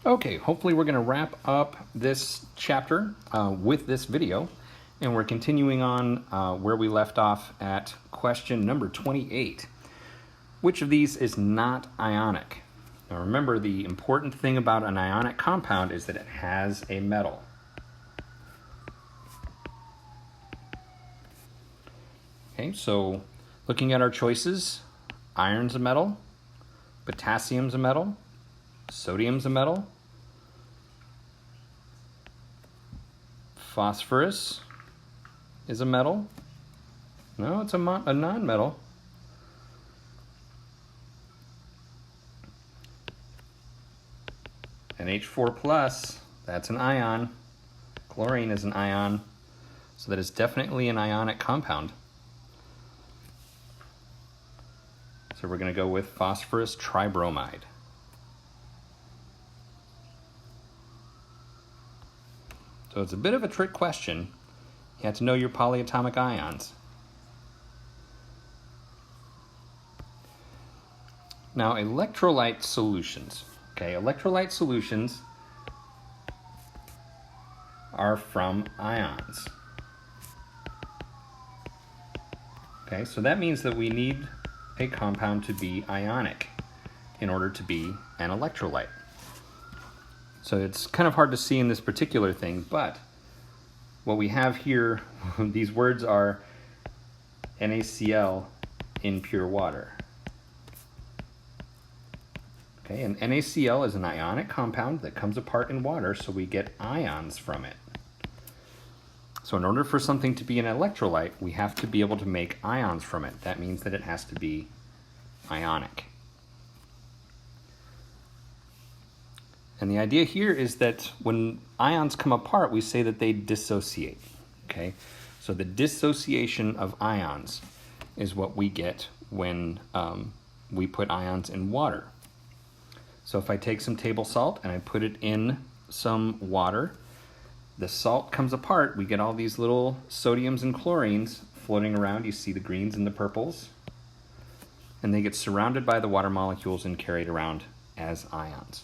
Okay, hopefully we're going to wrap up this chapter with this video, and we're continuing on where we left off at question number 28. Which of these is not ionic? Now remember, the important thing about an ionic compound is that it has a metal. Okay, so looking at our choices, iron's a metal, potassium's a metal, sodium's a metal, phosphorus is a metal. No, it's a non-metal. And H4 plus, that's an ion. Chlorine is an ion, so that is definitely an ionic compound. So we're going to go with phosphorus tribromide. So it's a bit of a trick question. You have to know your polyatomic ions. Now, electrolyte solutions. Okay, electrolyte solutions are from ions. Okay, so that means that we need a compound to be ionic in order to be an electrolyte. So it's kind of hard to see in this particular thing, but what we have here, these words are NaCl in pure water. Okay, and NaCl is an ionic compound that comes apart in water, so we get ions from it. So in order for something to be an electrolyte, we have to be able to make ions from it. That means that it has to be ionic. And the idea here is that when ions come apart, we say that they dissociate. Okay, so the dissociation of ions is what we get when we put ions in water. So if I take some table salt and I put it in some water, the salt comes apart, we get all these little sodiums and chlorines floating around. You see the greens and the purples, and they get surrounded by the water molecules and carried around as ions.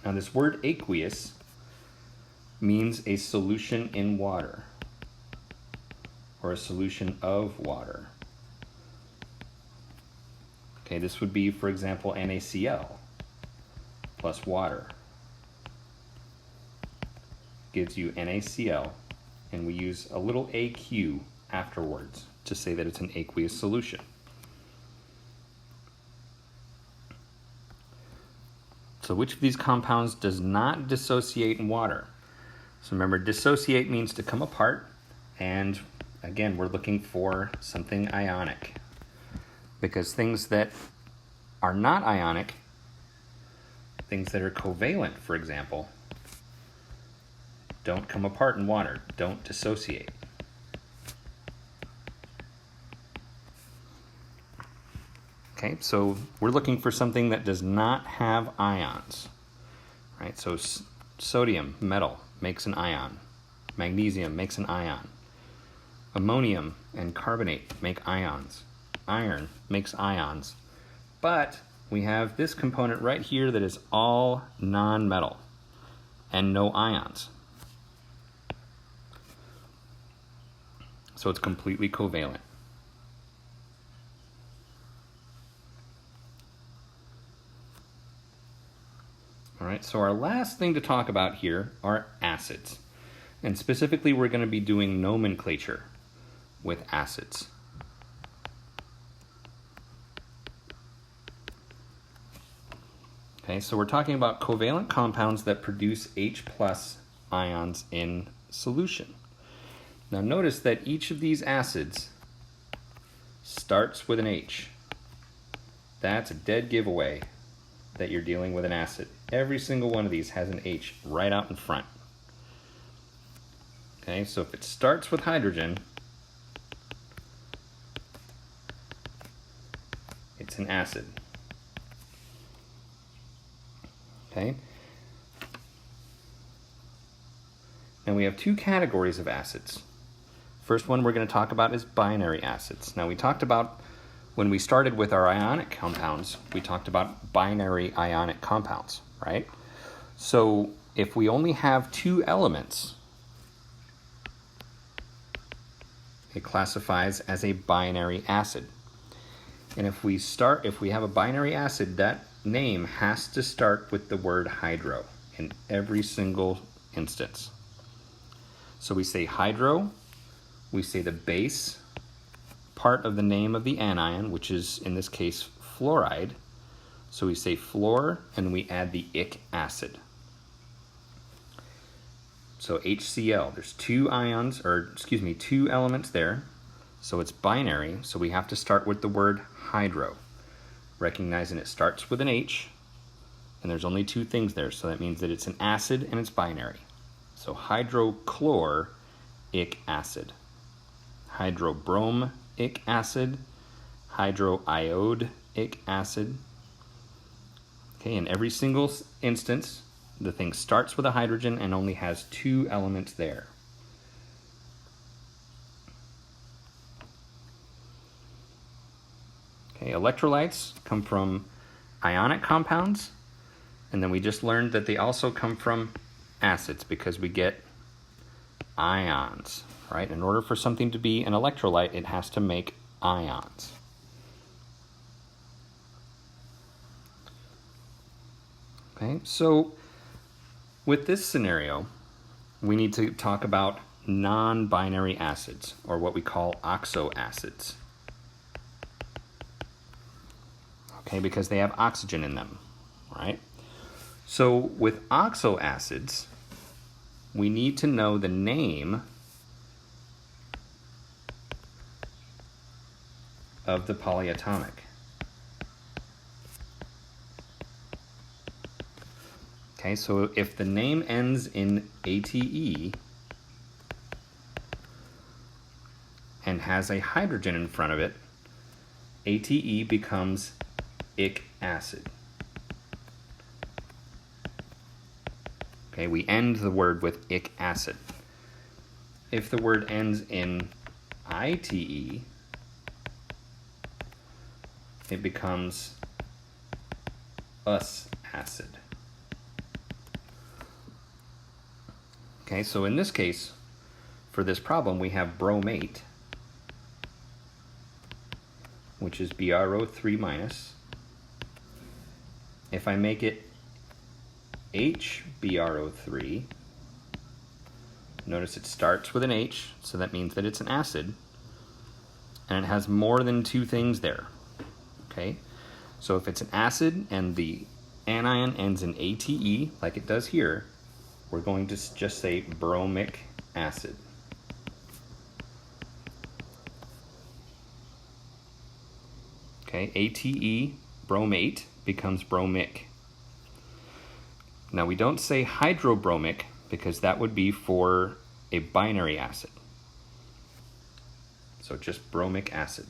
Now this word aqueous means a solution in water, or a solution of water. Okay, this would be, for example, NaCl plus water gives you NaCl, and we use a little AQ afterwards to say that it's an aqueous solution. So which of these compounds does not dissociate in water? So remember, dissociate means to come apart, and again, we're looking for something ionic, because things that are not ionic, things that are covalent, for example, don't come apart in water, don't dissociate. Okay, so we're looking for something that does not have ions, right? So sodium, metal, makes an ion. Magnesium makes an ion. Ammonium and carbonate make ions. Iron makes ions. But we have this component right here that is all non-metal and no ions. So it's completely covalent. All right, so our last thing to talk about here are acids. And specifically, we're going to be doing nomenclature with acids. Okay, so we're talking about covalent compounds that produce H+ ions in solution. Now notice that each of these acids starts with an H. That's a dead giveaway that you're dealing with an acid. Every single one of these has an H right out in front. Okay, so if it starts with hydrogen, it's an acid. Okay. And we have two categories of acids. First one we're going to talk about is binary acids. Now we talked about, when we started with our ionic compounds, we talked about binary ionic compounds, right? So if we only have two elements, it classifies as a binary acid. And if we have a binary acid, that name has to start with the word hydro in every single instance. So we say hydro, we say the base part of the name of the anion, which is in this case fluoride. So we say fluor and we add the ic acid. So HCl, there's two elements there. So it's binary, so we have to start with the word hydro, recognizing it starts with an H, and there's only two things there, so that means that it's an acid and it's binary. So hydrochloric acid, hydrobromic acid, hydroiodic acid. Okay, in every single instance, the thing starts with a hydrogen and only has two elements there. Okay, electrolytes come from ionic compounds, and then we just learned that they also come from acids because we get ions, right? In order for something to be an electrolyte, it has to make ions. Okay, so with this scenario, we need to talk about non-binary acids, or what we call oxoacids. Okay, because they have oxygen in them, right? So with oxoacids, we need to know the name of the polyatomic. Okay, so if the name ends in ATE and has a hydrogen in front of it, ATE becomes ic acid. Okay, we end the word with ic acid. If the word ends in ITE, it becomes us acid. Okay, so in this case, for this problem, we have bromate, which is BrO3-. If I make it HBrO3, notice it starts with an H, so that means that it's an acid, and it has more than two things there. Okay, so if it's an acid and the anion ends in ATE, like it does here, we're going to just say bromic acid. Okay, ATE, bromate, becomes bromic. Now we don't say hydrobromic because that would be for a binary acid. So just bromic acid.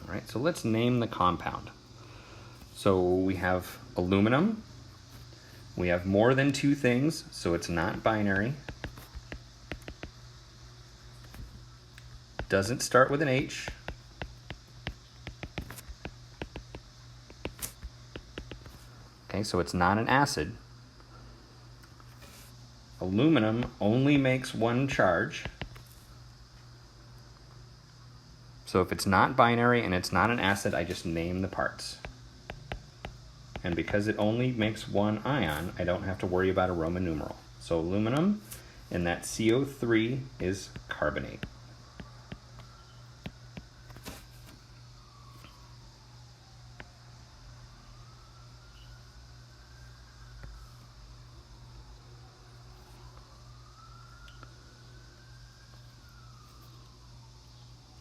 All right, so let's name the compound. So we have aluminum. We have more than two things, so it's not binary. Doesn't start with an H. Okay, so it's not an acid. Aluminum only makes one charge. So if it's not binary and it's not an acid, I just name the parts. And because it only makes one ion, I don't have to worry about a Roman numeral. So aluminum, and that CO3 is carbonate.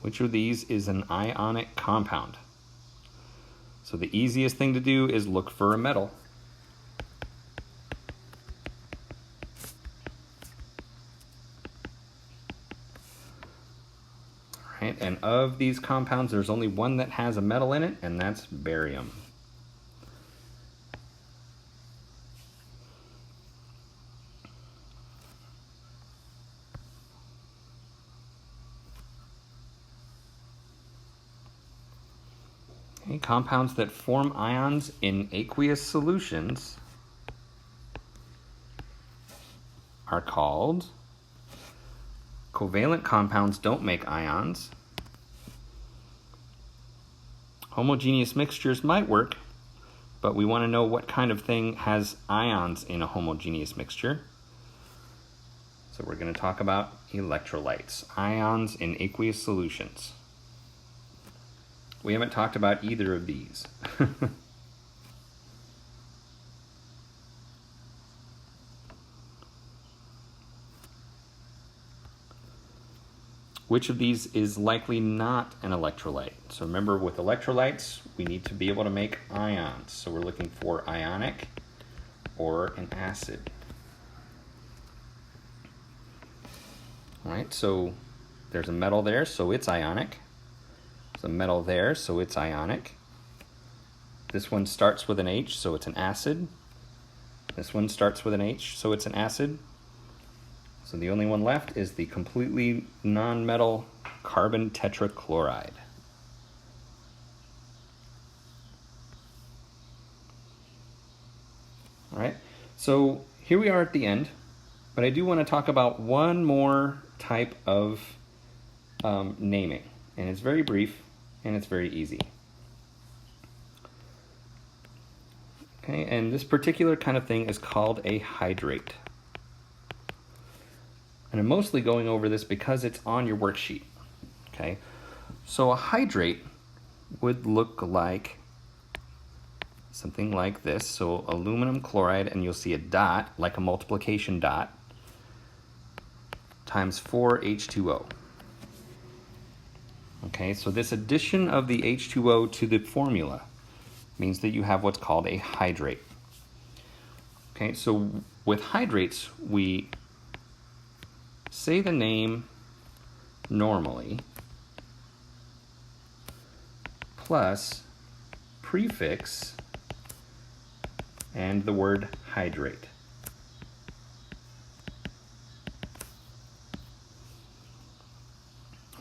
Which of these is an ionic compound? So the easiest thing to do is look for a metal. All right, and of these compounds, there's only one that has a metal in it, and that's barium. Okay, compounds that form ions in aqueous solutions are called covalent compounds. Don't make ions. Homogeneous mixtures might work, but we want to know what kind of thing has ions in a homogeneous mixture. So we're going to talk about electrolytes, ions in aqueous solutions. We haven't talked about either of these. Which of these is likely not an electrolyte? So remember, with electrolytes, we need to be able to make ions. So we're looking for ionic or an acid. All right, so there's a metal there, so it's ionic. There's a metal there, so it's ionic. This one starts with an H, so it's an acid. This one starts with an H, so it's an acid. So the only one left is the completely non-metal carbon tetrachloride. All right, so here we are at the end, but I do want to talk about one more type of naming, and it's very brief and it's very easy. Okay, and this particular kind of thing is called a hydrate. And I'm mostly going over this because it's on your worksheet. Okay, so a hydrate would look like something like this. So aluminum chloride, and you'll see a dot, like a multiplication dot, times 4 H2O. Okay, so this addition of the H2O to the formula means that you have what's called a hydrate. Okay, so with hydrates, we say the name normally plus prefix and the word hydrate.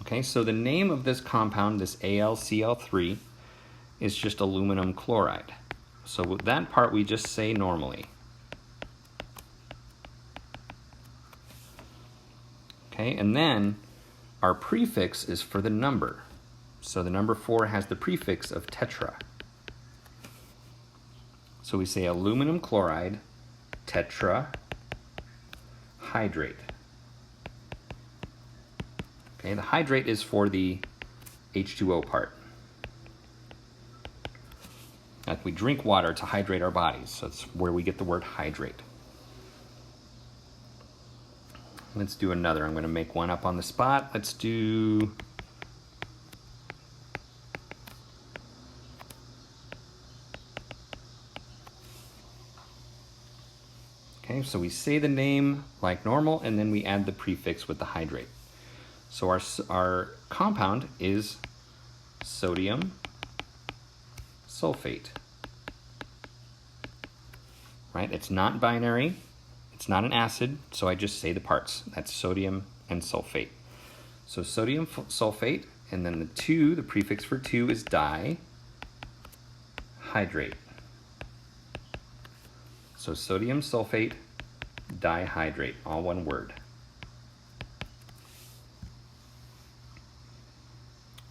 Okay, so the name of this compound, this AlCl3, is just aluminum chloride. So with that part we just say normally. Okay, and then our prefix is for the number. So the number 4 has the prefix of tetra. So we say aluminum chloride tetrahydrate. Okay, the hydrate is for the H2O part. Like we drink water to hydrate our bodies, so that's where we get the word hydrate. Let's do another. I'm going to make one up on the spot. Let's do... Okay, so we say the name like normal, and then we add the prefix with the hydrate. So our compound is sodium sulfate. Right? It's not binary. It's not an acid, so I just say the parts. That's sodium and sulfate. So sodium sulfate, and then the 2, the prefix for 2 is dihydrate. So sodium sulfate dihydrate, all one word.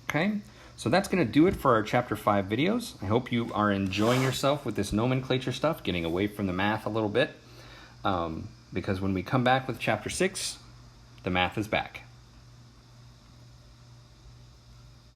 Okay, so that's going to do it for our Chapter 5 videos. I hope you are enjoying yourself with this nomenclature stuff, getting away from the math a little bit. Because when we come back with Chapter 6, the math is back.